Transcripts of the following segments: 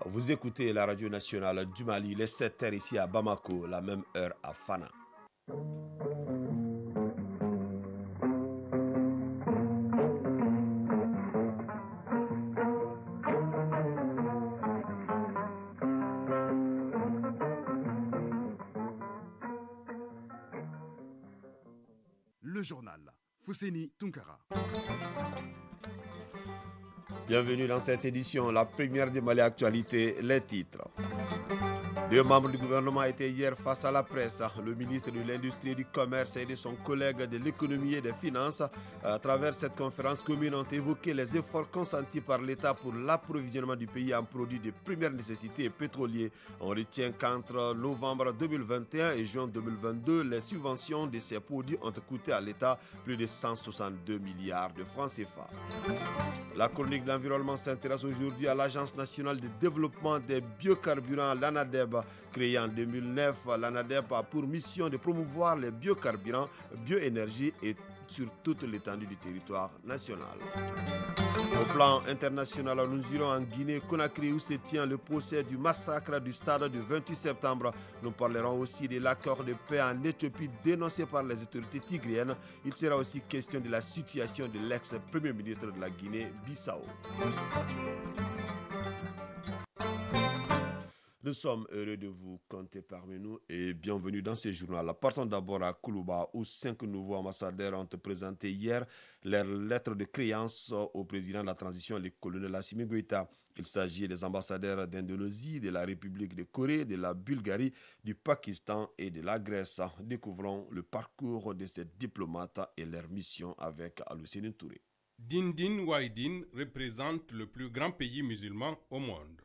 Vous écoutez la radio nationale du Mali, les 7h ici à Bamako, la même heure à Fana. Le journal Fousséni Tunkara. Bienvenue dans cette édition, la première du Mali Actualité, les titres. 2 membres du gouvernement étaient hier face à la presse. Le ministre de l'Industrie et du Commerce et de son collègue de l'Économie et des Finances, à travers cette conférence commune, ont évoqué les efforts consentis par l'État pour l'approvisionnement du pays en produits de première nécessité et pétroliers. On retient qu'entre novembre 2021 et juin 2022, les subventions de ces produits ont coûté à l'État plus de 162 milliards de francs CFA. La chronique de l'environnement s'intéresse aujourd'hui à l'Agence nationale de développement des biocarburants, l'ANADEB. Créée en 2009, l'ANADEB a pour mission de promouvoir les biocarburants, bioénergie et sur toute l'étendue du territoire national. Au plan international, nous irons en Guinée-Conakry où se tient le procès du massacre du stade du 28 septembre. Nous parlerons aussi de l'accord de paix en Éthiopie dénoncé par les autorités tigriennes. Il sera aussi question de la situation de l'ex-premier ministre de la Guinée-Bissau. Nous sommes heureux de vous compter parmi nous et bienvenue dans ce journal. Partons d'abord à Koulouba où 5 nouveaux ambassadeurs ont présenté hier leur lettre de créance au président de la transition, le colonel Assimi Goïta. Il s'agit des ambassadeurs d'Indonésie, de la République de Corée, de la Bulgarie, du Pakistan et de la Grèce. Découvrons le parcours de ces diplomates et leur mission avec Alucine Touré. Dindin Wahidine représente le plus grand pays musulman au monde.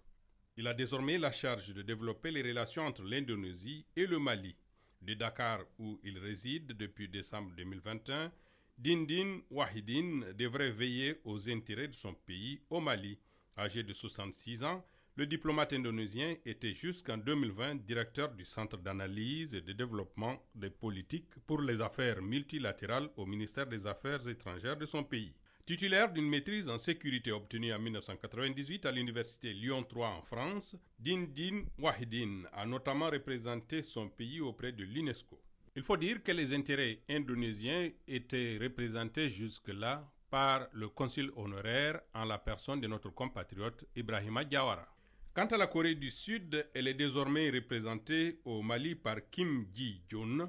Il a désormais la charge de développer les relations entre l'Indonésie et le Mali. De Dakar, où il réside depuis décembre 2021, Dindin Wahidine devrait veiller aux intérêts de son pays au Mali. Âgé de 66 ans, le diplomate indonésien était jusqu'en 2020 directeur du Centre d'analyse et de développement des politiques pour les affaires multilatérales au ministère des Affaires étrangères de son pays. Titulaire d'une maîtrise en sécurité obtenue en 1998 à l'université Lyon 3 en France, Dindin Wahidine a notamment représenté son pays auprès de l'UNESCO. Il faut dire que les intérêts indonésiens étaient représentés jusque-là par le consul honoraire en la personne de notre compatriote Ibrahima Diawara. Quant à la Corée du Sud, elle est désormais représentée au Mali par Kim Ji-jun.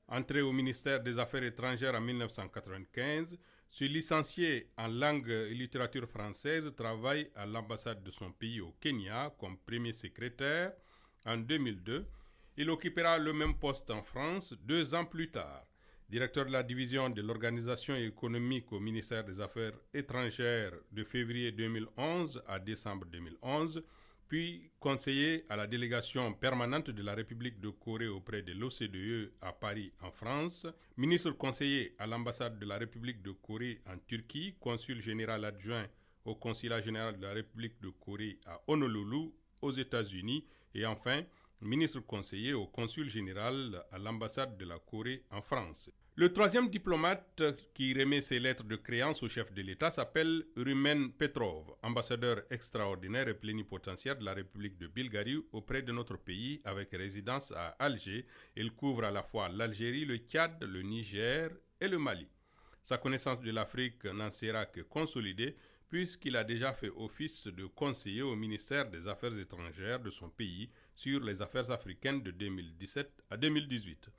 Entré au ministère des Affaires étrangères en 1995, ce licencié en langue et littérature française travaille à l'ambassade de son pays au Kenya comme premier secrétaire. En 2002, il occupera le même poste en France 2 ans plus tard. Directeur de la division de l'organisation économique au ministère des Affaires étrangères de février 2011 à décembre 2011, puis conseiller à la délégation permanente de la République de Corée auprès de l'OCDE à Paris en France, ministre conseiller à l'ambassade de la République de Corée en Turquie, consul général adjoint au consulat général de la République de Corée à Honolulu aux États-Unis et enfin ministre conseiller au consul général à l'ambassade de la Corée en France. Le troisième diplomate qui remet ses lettres de créance au chef de l'État s'appelle Rumen Petrov, ambassadeur extraordinaire et plénipotentiaire de la République de Bulgarie auprès de notre pays avec résidence à Alger. Il couvre à la fois l'Algérie, le Tchad, le Niger et le Mali. Sa connaissance de l'Afrique n'en sera que consolidée puisqu'il a déjà fait office de conseiller au ministère des Affaires étrangères de son pays sur les affaires africaines de 2017 à 2018.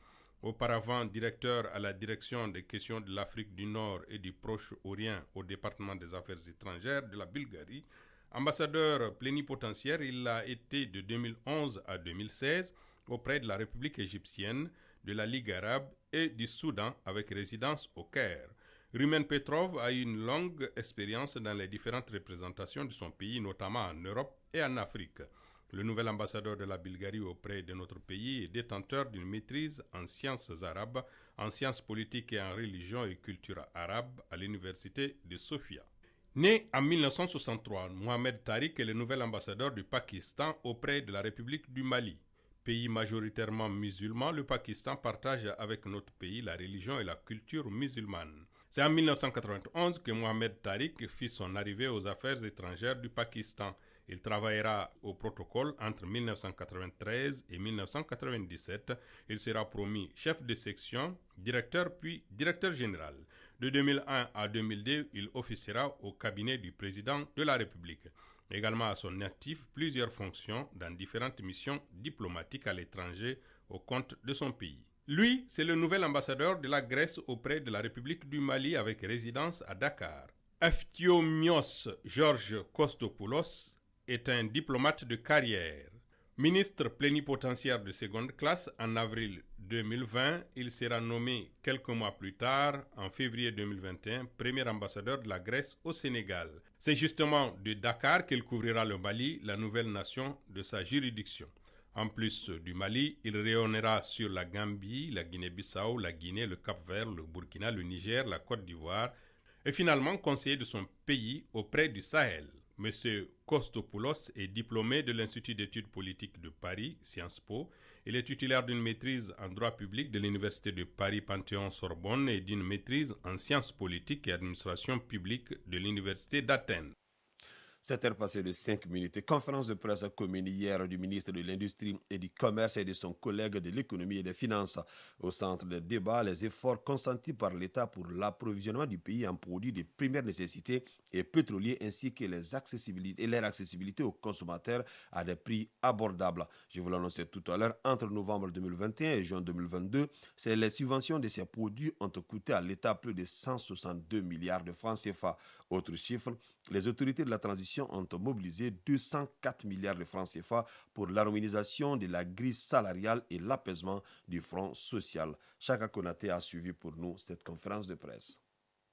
Auparavant directeur à la direction des questions de l'Afrique du Nord et du Proche-Orient au département des Affaires étrangères de la Bulgarie, ambassadeur plénipotentiaire, il a été de 2011 à 2016 auprès de la République égyptienne, de la Ligue arabe et du Soudan avec résidence au Caire. Rumen Petrov a une longue expérience dans les différentes représentations de son pays, notamment en Europe et en Afrique. Le nouvel ambassadeur de la Bulgarie auprès de notre pays est détenteur d'une maîtrise en sciences arabes, en sciences politiques et en religion et culture arabe à l'université de Sofia. Né en 1963, Mohamed Tariq est le nouvel ambassadeur du Pakistan auprès de la République du Mali. Pays majoritairement musulman, le Pakistan partage avec notre pays la religion et la culture musulmane. C'est en 1991 que Mohamed Tariq fit son arrivée aux affaires étrangères du Pakistan. Il travaillera au protocole entre 1993 et 1997. Il sera promu chef de section, directeur puis directeur général. De 2001 à 2002, il officiera au cabinet du président de la République. Également à son actif plusieurs fonctions dans différentes missions diplomatiques à l'étranger au compte de son pays. Lui, c'est le nouvel ambassadeur de la Grèce auprès de la République du Mali avec résidence à Dakar. Efthymios George Kostopoulos est un diplomate de carrière. Ministre plénipotentiaire de seconde classe en avril 2020, il sera nommé quelques mois plus tard, en février 2021, premier ambassadeur de la Grèce au Sénégal. C'est justement de Dakar qu'il couvrira le Mali, la nouvelle nation de sa juridiction. En plus du Mali, il rayonnera sur la Gambie, la Guinée-Bissau, la Guinée, le Cap-Vert, le Burkina, le Niger, la Côte d'Ivoire et finalement conseiller de son pays auprès du Sahel. M. Kostopoulos est diplômé de l'Institut d'études politiques de Paris, Sciences Po. Il est titulaire d'une maîtrise en droit public de l'Université de Paris Panthéon-Sorbonne et d'une maîtrise en sciences politiques et administration publique de l'Université d'Athènes. 7h passées de 5 minutes. Conférence de presse commune hier du ministre de l'Industrie et du Commerce et de son collègue de l'Économie et des Finances. Au centre des débats, les efforts consentis par l'État pour l'approvisionnement du pays en produits de première nécessité et pétroliers ainsi que leur accessibilité aux consommateurs à des prix abordables. Je vous l'annonçais tout à l'heure, entre novembre 2021 et juin 2022, les subventions de ces produits ont coûté à l'État plus de 162 milliards de francs CFA. Autre chiffre, les autorités de la transition ont mobilisé 204 milliards de francs CFA pour l'harmonisation de la grille salariale et l'apaisement du front social. Chaka Konaté a suivi pour nous cette conférence de presse.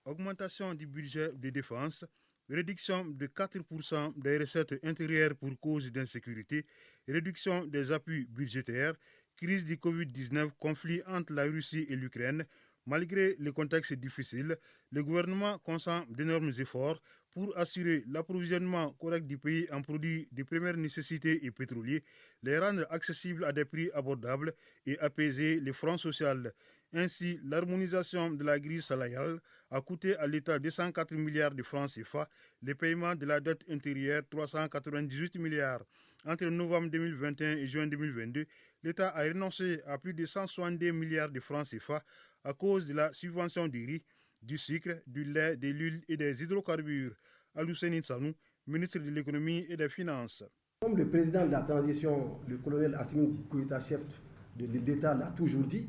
Augmentation du budget de défense, réduction de 4% des recettes intérieures pour cause d'insécurité, réduction des appuis budgétaires, crise du Covid-19, conflit entre la Russie et l'Ukraine. Malgré le contexte difficile, le gouvernement consent d'énormes efforts pour assurer l'approvisionnement correct du pays en produits de première nécessité et pétroliers, les rendre accessibles à des prix abordables et apaiser le front social. Ainsi, l'harmonisation de la grille salariale a coûté à l'État 204 milliards de francs CFA, le paiement de la dette intérieure 398 milliards. Entre novembre 2021 et juin 2022, l'État a renoncé à plus de 162 milliards de francs CFA à cause de la subvention du riz, du sucre, du lait, de l'huile et des hydrocarbures. Alousseni Sanou, ministre de l'Économie et des Finances. Comme le président de la transition, le colonel Assimi Goïta, chef de l'État, l'a toujours dit,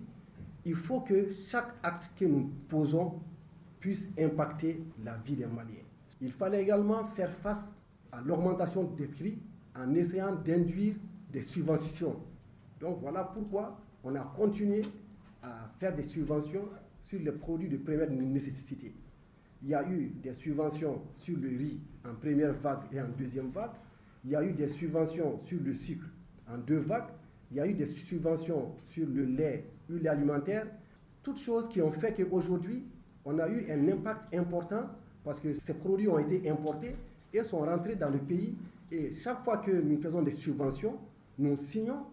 il faut que chaque acte que nous posons puisse impacter la vie des Maliens. Il fallait également faire face à l'augmentation des prix en essayant d'induire des subventions. Donc voilà pourquoi on a continué à faire des subventions sur les produits de première nécessité. Il y a eu des subventions sur le riz en première vague et en deuxième vague. Il y a eu des subventions sur le sucre en 2 vagues. Il y a eu des subventions sur le lait, l'huile alimentaire. Toutes choses qui ont fait qu'aujourd'hui, on a eu un impact important parce que ces produits ont été importés et sont rentrés dans le pays. Et chaque fois que nous faisons des subventions, nous signons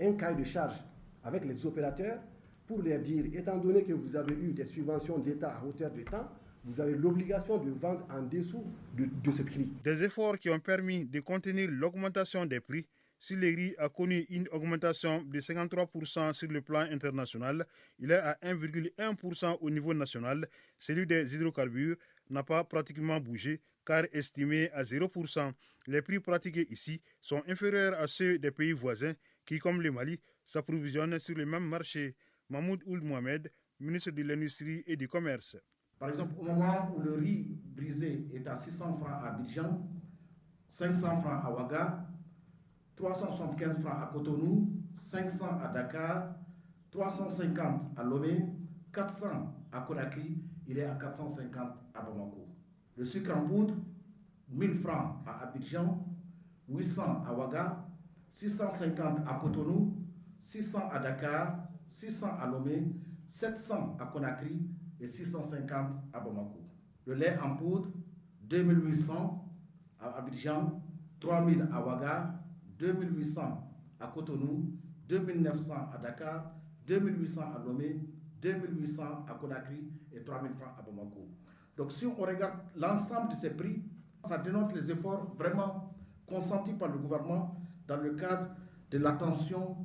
un cahier de charge avec les opérateurs pour leur dire, étant donné que vous avez eu des subventions d'État à hauteur de temps, vous avez l'obligation de vendre en dessous de ce prix. Des efforts qui ont permis de contenir l'augmentation des prix. Si le riz a connu une augmentation de 53% sur le plan international, il est à 1,1% au niveau national. Celui des hydrocarbures n'a pas pratiquement bougé, car estimé à 0%. Les prix pratiqués ici sont inférieurs à ceux des pays voisins qui, comme le Mali, s'approvisionnent sur le même marché. Mahmoud Ould Mohamed, ministre de l'Industrie et du Commerce. Par exemple, au moment où le riz brisé est à 600 francs à Abidjan, 500 francs à Ouaga, 375 francs à Cotonou, 500 à Dakar, 350 à Lomé, 400 à Conakry, il est à 450 à Bamako. Le sucre en poudre, 1000 francs à Abidjan, 800 à Ouaga, 650 à Cotonou, 600 à Dakar, 600 à Lomé, 700 à Conakry et 650 à Bamako. Le lait en poudre, 2800 à Abidjan, 3000 à Ouaga, 2800 à Cotonou, 2900 à Dakar, 2800 à Lomé, 2800 à Conakry et 3000 francs à Bamako. Donc si on regarde l'ensemble de ces prix, ça dénote les efforts vraiment consentis par le gouvernement dans le cadre de l'attention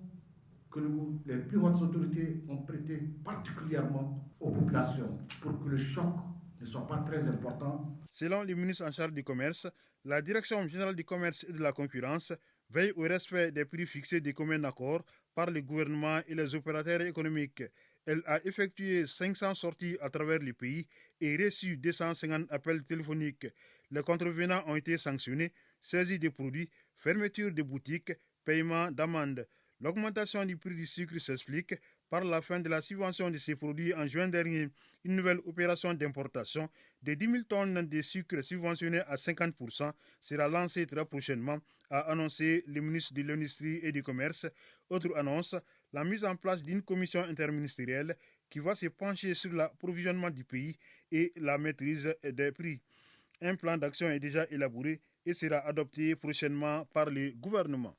que les plus hautes autorités ont prêté particulièrement aux populations pour que le choc ne soit pas très important. Selon le ministre en charge du commerce, la Direction générale du commerce et de la concurrence veille au respect des prix fixés des communs accords par le gouvernement et les opérateurs économiques. Elle a effectué 500 sorties à travers le pays et reçu 250 appels téléphoniques. Les contrevenants ont été sanctionnés, saisie des produits, fermeture des boutiques, paiement d'amendes. L'augmentation du prix du sucre s'explique par la fin de la subvention de ces produits en juin dernier. Une nouvelle opération d'importation de 10 000 tonnes de sucre subventionné à 50% sera lancée très prochainement, a annoncé le ministre de l'Industrie et du Commerce. Autre annonce, la mise en place d'une commission interministérielle qui va se pencher sur l'approvisionnement du pays et la maîtrise des prix. Un plan d'action est déjà élaboré et sera adopté prochainement par le gouvernement.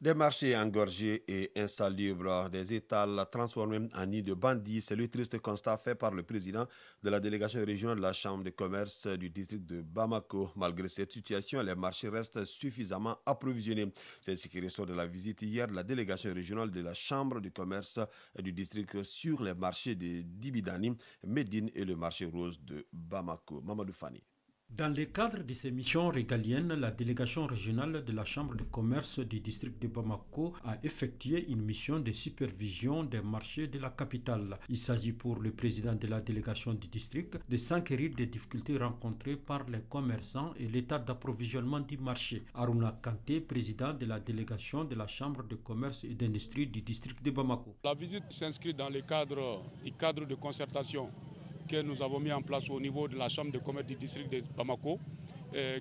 Des marchés engorgés et insalubres, des étals transformés en nids de bandits, c'est le triste constat fait par le président de la délégation régionale de la Chambre de commerce du district de Bamako. Malgré cette situation, les marchés restent suffisamment approvisionnés. C'est ce qui ressort de la visite hier de la délégation régionale de la Chambre de commerce du district sur les marchés de Dibidani, Médine et le marché rose de Bamako. Mamadou Fani. Dans le cadre de ces missions régaliennes, la délégation régionale de la Chambre de commerce du district de Bamako a effectué une mission de supervision des marchés de la capitale. Il s'agit pour le président de la délégation du district de s'enquérir des difficultés rencontrées par les commerçants et l'état d'approvisionnement du marché. Aruna Kanté, président de la délégation de la Chambre de commerce et d'industrie du district de Bamako. La visite s'inscrit dans le cadre de concertation que nous avons mis en place au niveau de la Chambre de commerce du district de Bamako,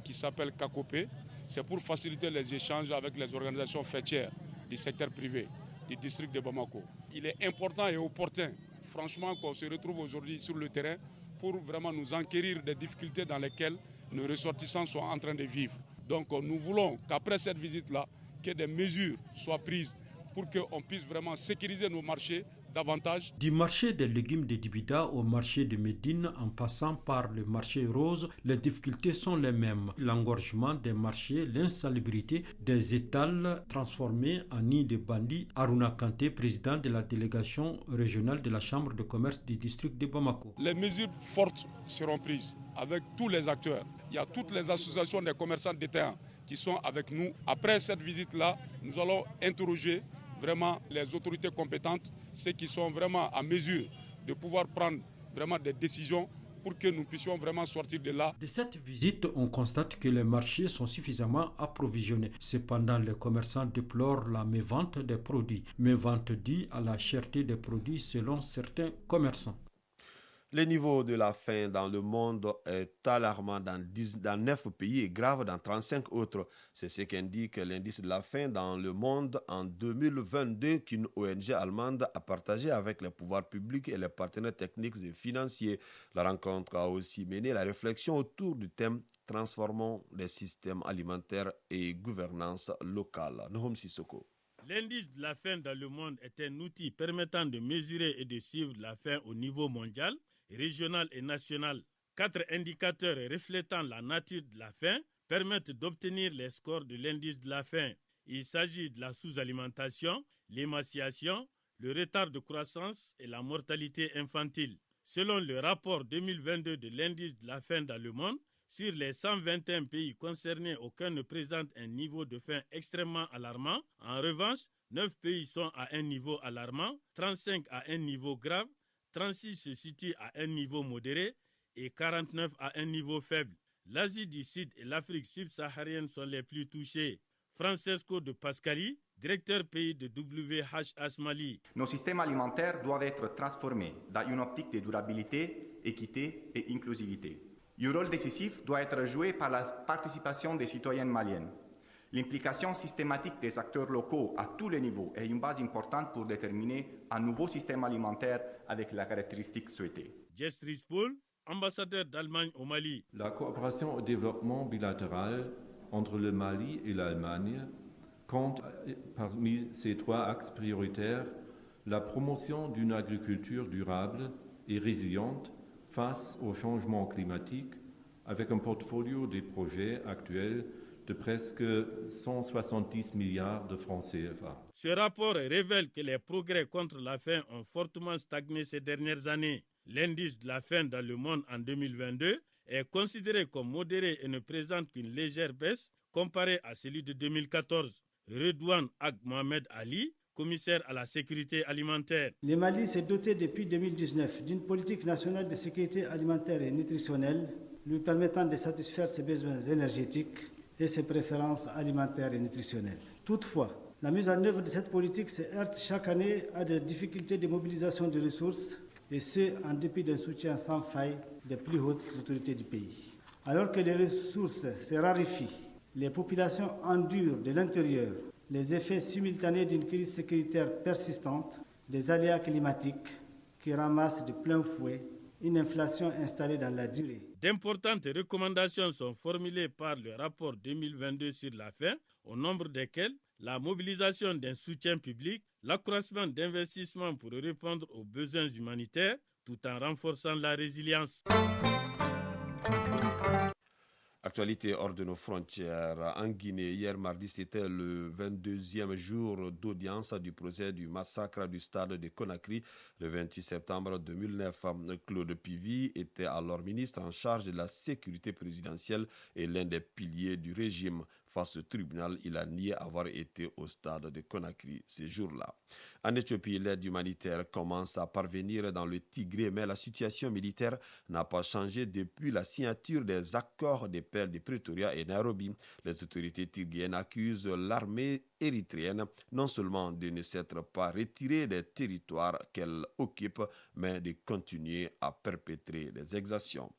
qui s'appelle CACOPE. C'est pour faciliter les échanges avec les organisations fêtières du secteur privé du district de Bamako. Il est important et opportun, franchement, qu'on se retrouve aujourd'hui sur le terrain pour vraiment nous enquérir des difficultés dans lesquelles nos ressortissants sont en train de vivre. Donc nous voulons qu'après cette visite-là, que des mesures soient prises pour qu'on puisse vraiment sécuriser nos marchés davantage. Du marché des légumes de Dibida au marché de Médine, en passant par le marché rose, les difficultés sont les mêmes. L'engorgement des marchés, l'insalubrité des étals transformés en nids de bandits. Aruna Kanté, président de la délégation régionale de la Chambre de commerce du district de Bamako. Les mesures fortes seront prises avec tous les acteurs. Il y a toutes les associations des commerçants détaillants qui sont avec nous. Après cette visite-là, nous allons interroger vraiment les autorités compétentes, ceux qui sont vraiment à mesure de pouvoir prendre vraiment des décisions pour que nous puissions vraiment sortir de là. De cette visite, on constate que les marchés sont suffisamment approvisionnés. Cependant, les commerçants déplorent la mévente des produits. Mévente due à la cherté des produits selon certains commerçants. Le niveau de la faim dans le monde est alarmant dans 9 pays et grave dans 35 autres. C'est ce qu'indique l'indice de la faim dans le monde en 2022 qu'une ONG allemande a partagé avec les pouvoirs publics et les partenaires techniques et financiers. La rencontre a aussi mené la réflexion autour du thème « Transformons les systèmes alimentaires et gouvernance locale ». Nohom Sissoko. L'indice de la faim dans le monde est un outil permettant de mesurer et de suivre la faim au niveau mondial, régional et national. 4 indicateurs reflétant la nature de la faim permettent d'obtenir les scores de l'indice de la faim. Il s'agit de la sous-alimentation, l'émaciation, le retard de croissance et la mortalité infantile. Selon le rapport 2022 de l'indice de la faim dans le monde, sur les 121 pays concernés, aucun ne présente un niveau de faim extrêmement alarmant. En revanche, 9 pays sont à un niveau alarmant, 35 à un niveau grave, 36 se situent à un niveau modéré et 49 à un niveau faible. L'Asie du Sud et l'Afrique subsaharienne sont les plus touchés. Francesco de Pascali, directeur pays de WHH Mali. Nos systèmes alimentaires doivent être transformés dans une optique de durabilité, équité et inclusivité. Un rôle décisif doit être joué par la participation des citoyens maliens. L'implication systématique des acteurs locaux à tous les niveaux est une base importante pour déterminer un nouveau système alimentaire avec la caractéristique souhaitée. Jess Rispol, ambassadeur d'Allemagne au Mali. La coopération au développement bilatéral entre le Mali et l'Allemagne compte parmi ces 3 axes prioritaires la promotion d'une agriculture durable et résiliente face au changement climatique avec un portfolio de projets actuels de presque 170 milliards de francs CFA. Ce rapport révèle que les progrès contre la faim ont fortement stagné ces dernières années. L'indice de la faim dans le monde en 2022 est considéré comme modéré et ne présente qu'une légère baisse comparé à celui de 2014. Redouane Ag Mohamed Ali, commissaire à la sécurité alimentaire. Le Mali s'est doté depuis 2019 d'une politique nationale de sécurité alimentaire et nutritionnelle lui permettant de satisfaire ses besoins énergétiques et ses préférences alimentaires et nutritionnelles. Toutefois, la mise en œuvre de cette politique se heurte chaque année à des difficultés de mobilisation de ressources, et ce, en dépit d'un soutien sans faille des plus hautes autorités du pays. Alors que les ressources se raréfient, les populations endurent de l'intérieur les effets simultanés d'une crise sécuritaire persistante, des aléas climatiques qui ramassent de plein fouet une inflation installée dans la durée. D'importantes recommandations sont formulées par le rapport 2022 sur la faim, au nombre desquelles la mobilisation d'un soutien public, l'accroissement d'investissements pour répondre aux besoins humanitaires, tout en renforçant la résilience. Actualité hors de nos frontières. En Guinée, hier mardi, c'était le 22e jour d'audience du procès du massacre du stade de Conakry le 28 septembre 2009. Claude Pivy était alors ministre en charge de la sécurité présidentielle et l'un des piliers du régime. Face au tribunal, il a nié avoir été au stade de Conakry ces jours-là. En Éthiopie, l'aide humanitaire commence à parvenir dans le Tigré, mais la situation militaire n'a pas changé depuis la signature des accords de paix de Pretoria et Nairobi. Les autorités tigriennes accusent l'armée érythréenne non seulement de ne s'être pas retirée des territoires qu'elle occupe, mais de continuer à perpétrer des exactions.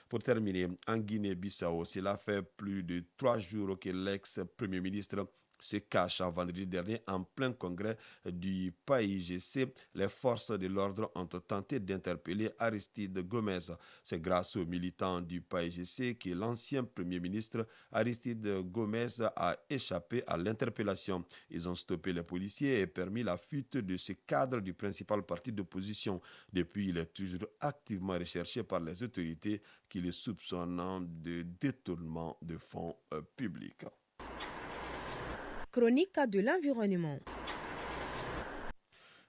Pour terminer, en Guinée-Bissau, cela fait plus de 3 jours que l'ex-premier ministre se cache vendredi dernier en plein congrès du PAIGC. Les forces de l'ordre ont tenté d'interpeller Aristide Gomez. C'est grâce aux militants du PAIGC que l'ancien premier ministre Aristide Gomez a échappé à l'interpellation. Ils ont stoppé les policiers et permis la fuite de ce cadre du principal parti d'opposition. Depuis, il est toujours activement recherché par les autorités qui le soupçonnent de détournement de fonds publics. Chronique de l'environnement.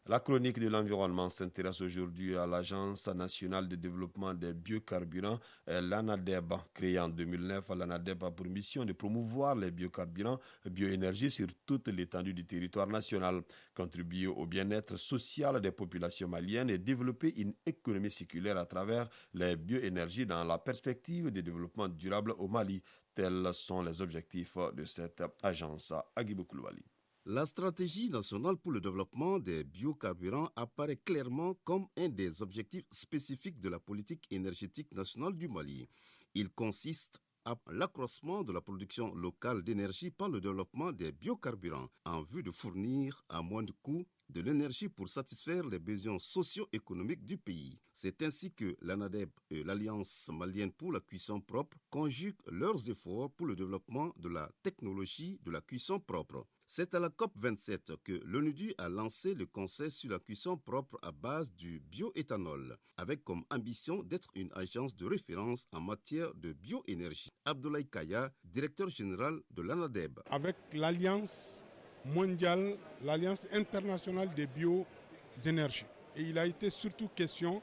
La chronique de l'environnement s'intéresse aujourd'hui à l'Agence nationale de développement des biocarburants, l'ANADEB. Créée en 2009, l'ANADEB a pour mission de promouvoir les biocarburants, bioénergie sur toute l'étendue du territoire national, contribuer au bien-être social des populations maliennes et développer une économie circulaire à travers les bioénergies dans la perspective de développement durable au Mali. Tels sont les objectifs de cette agence. Agibou Koulibaly. La stratégie nationale pour le développement des biocarburants apparaît clairement comme un des objectifs spécifiques de la politique énergétique nationale du Mali. Il consiste à l'accroissement de la production locale d'énergie par le développement des biocarburants en vue de fournir à moins de coûts de l'énergie pour satisfaire les besoins socio-économiques du pays. C'est ainsi que l'ANADEB et l'Alliance malienne pour la cuisson propre conjuguent leurs efforts pour le développement de la technologie de la cuisson propre. C'est à la COP27 que l'ONUDI a lancé le Conseil sur la cuisson propre à base du bioéthanol, avec comme ambition d'être une agence de référence en matière de bioénergie. Abdoulaye Kaya, directeur général de l'ANADEB. Avec l'Alliance mondiale, l'Alliance internationale des bioénergies. Et il a été surtout question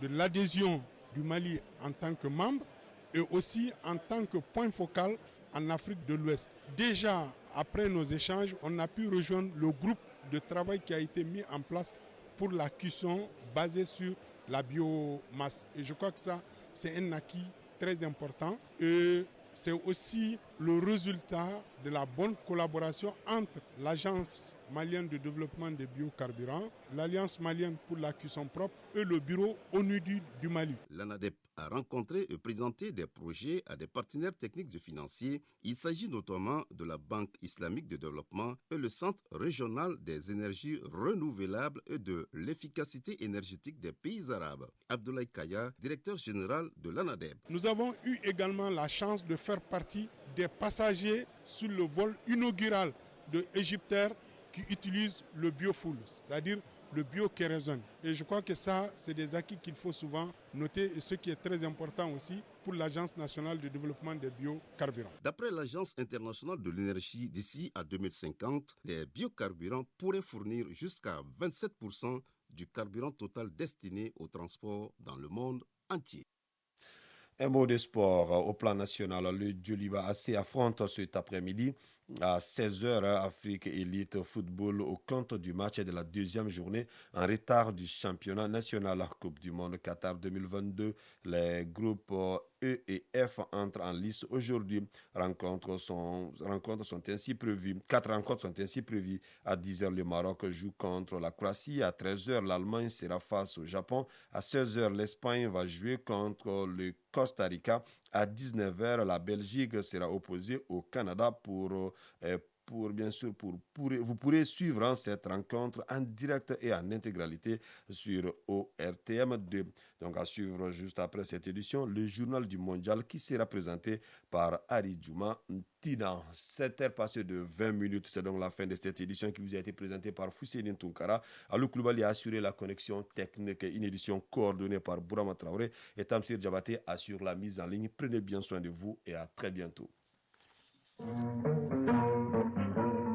de l'adhésion du Mali en tant que membre et aussi en tant que point focal en Afrique de l'Ouest. Déjà, après nos échanges, on a pu rejoindre le groupe de travail qui a été mis en place pour la cuisson basée sur la biomasse. Et je crois que ça, c'est un acquis très important. Et c'est aussi le résultat de la bonne collaboration entre l'Agence malienne de développement des biocarburants, l'Alliance malienne pour la cuisson propre et le bureau ONUDI du Mali. L'ANADEB a rencontré et présenté des projets à des partenaires techniques et financiers. Il s'agit notamment de la Banque islamique de développement et le Centre régional des énergies renouvelables et de l'efficacité énergétique des pays arabes. Abdoulaye Kaya, directeur général de l'ANADEB. Nous avons eu également la chance de faire partie des passagers sur le vol inaugural de Égyptair qui utilisent le biofuel, c'est-à-dire le biokérosène. Et je crois que ça, c'est des acquis qu'il faut souvent noter et ce qui est très important aussi pour l'Agence nationale de développement des biocarburants. D'après l'Agence internationale de l'énergie, d'ici à 2050, les biocarburants pourraient fournir jusqu'à 27% du carburant total destiné au transport dans le monde entier. Un mot de sport au plan national. Le Djoliba AC affronte cet après-midi à 16h Afrique Elite Football au compte du match de la deuxième journée en retard du championnat national Coupe du Monde Qatar 2022. Les groupes E et F entrent en lice aujourd'hui. 4 rencontres sont ainsi prévues. À 10h, le Maroc joue contre la Croatie. À 13h, l'Allemagne sera face au Japon. À 16h, l'Espagne va jouer contre le Costa Rica. À 19h, la Belgique sera opposée au Canada vous pourrez suivre cette rencontre en direct et en intégralité sur ORTM2. Donc à suivre juste après cette édition, le journal du mondial qui sera présenté par Ari Djouma Tina. 7h passées de 20 minutes, c'est donc la fin de cette édition qui vous a été présentée par Fousseini Tunkara. Alou Koulibaly a assuré la connexion technique, une édition coordonnée par Bourama Traoré et Tamsir Diabaté assure la mise en ligne. Prenez bien soin de vous et à très bientôt.